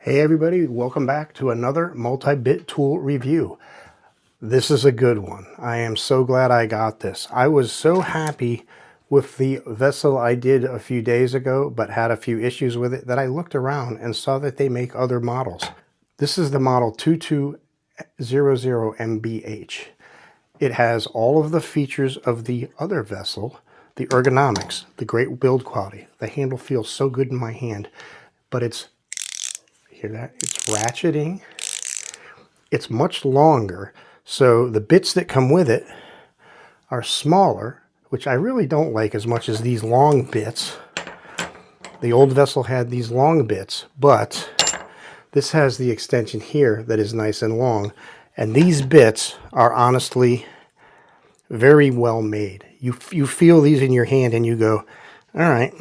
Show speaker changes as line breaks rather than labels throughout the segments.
Hey everybody, welcome back to another multi-bit tool review. This is a good one. I am so glad I got this. I was so happy with the vessel I did a few days ago, but had a few issues with it, that I looked around and saw that they make other models. This is the model 2200MBH. It has all of the features of the other vessel, the ergonomics, the great build quality. The handle feels so good in my hand, but hear that? It's ratcheting. It's much longer, so the bits that come with it are smaller, which I really don't like as much as these long bits. The old vessel had these long bits, but this has the extension here that is nice and long, and these bits are honestly very well made. You feel these in your hand and you go, all right.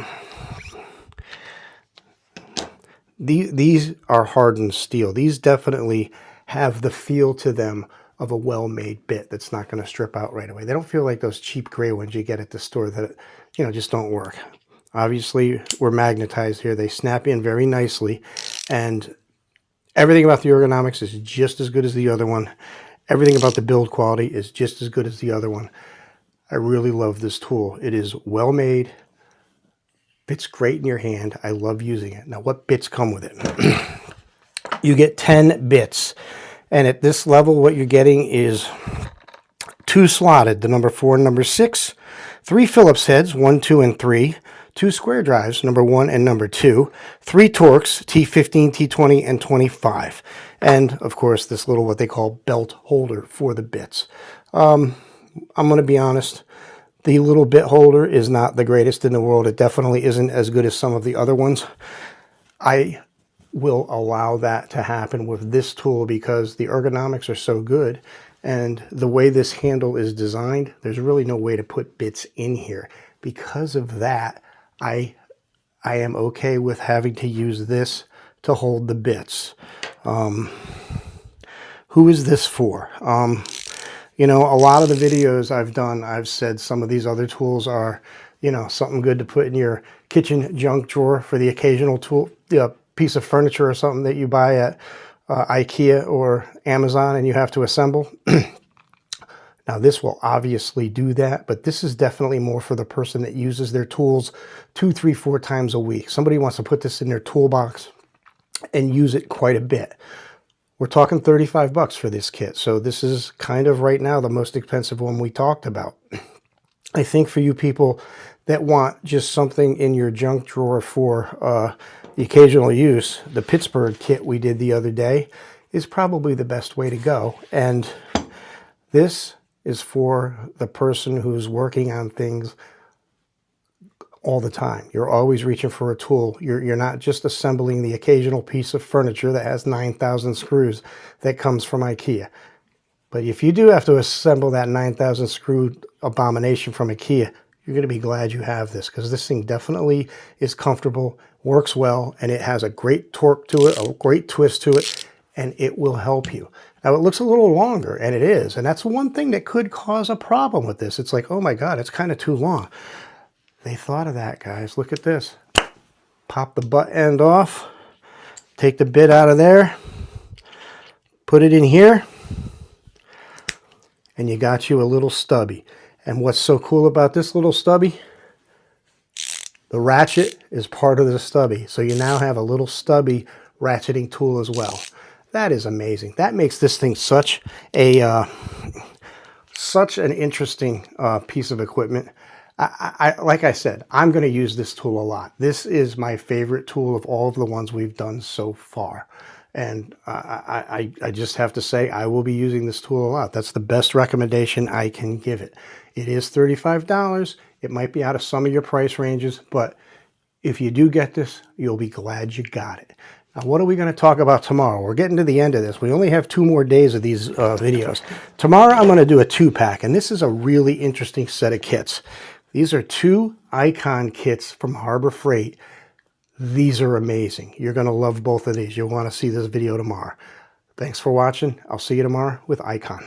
These are hardened steel. These definitely have the feel to them of a well-made bit that's not going to strip out right away. They don't feel like those cheap gray ones you get at the store that, just don't work. Obviously, we're magnetized here. They snap in very nicely, and everything about the ergonomics is just as good as the other one. Everything about the build quality is just as good as the other one. I really love this tool. It is well-made. Fits great in your hand. I love using it. Now, what bits come with it? You get 10 bits. And at this level, what you're getting is 2 slotted, the number 4 and number 6, 3 Phillips heads, 1, 2, and 3, 2 square drives, number 1 and number 2, 3 Torx, T15, T20, and 25. And, of course, this little, what they call belt holder for the bits. I'm going to be honest. The little bit holder is not the greatest in the world. It definitely isn't as good as some of the other ones. I will allow that to happen with this tool because the ergonomics are so good, and the way this handle is designed, there's really no way to put bits in here. Because of that, I am okay with having to use this to hold the bits. Who is this for? A lot of the videos I've done, I've said some of these other tools are, something good to put in your kitchen junk drawer for the occasional tool, piece of furniture or something that you buy at IKEA or Amazon and you have to assemble. Now, this will obviously do that, but this is definitely more for the person that uses their tools 2, 3, 4 times a week. Somebody wants to put this in their toolbox and use it quite a bit. We're talking $35 for this kit, so this is kind of right now the most expensive one we talked about. I think for you people that want just something in your junk drawer for the occasional use, the Pittsburgh kit we did the other day is probably the best way to go. And this is for the person who's working on things all the time. You're always reaching for a tool. You're not just assembling the occasional piece of furniture that has 9,000 screws that comes from IKEA. But if you do have to assemble that 9,000 screw abomination from IKEA, you're going to be glad you have this, because this thing definitely is comfortable, works well, and it has a great torque to it, a great twist to it, and it will help you. Now, it looks a little longer, and it is, and that's one thing that could cause a problem with this. It's like, oh my God, it's kind of too long. They thought of that, guys. Look at this. Pop the butt end off. Take the bit out of there. Put it in here. And you got you a little stubby. And what's so cool about this little stubby? The ratchet is part of the stubby. So you now have a little stubby ratcheting tool as well. That is amazing. That makes this thing such an interesting piece of equipment. Like I said, I'm going to use this tool a lot. This is my favorite tool of all of the ones we've done so far. And I just have to say, I will be using this tool a lot. That's the best recommendation I can give it. It is $35. It might be out of some of your price ranges, but if you do get this, you'll be glad you got it. Now, what are we going to talk about tomorrow? We're getting to the end of this. We only have 2 more days of these videos. Tomorrow, I'm going to do a 2-pack, and this is a really interesting set of kits. These are 2 Icon kits from Harbor Freight. These are amazing. You're going to love both of these. You'll want to see this video tomorrow. Thanks for watching. I'll see you tomorrow with Icon.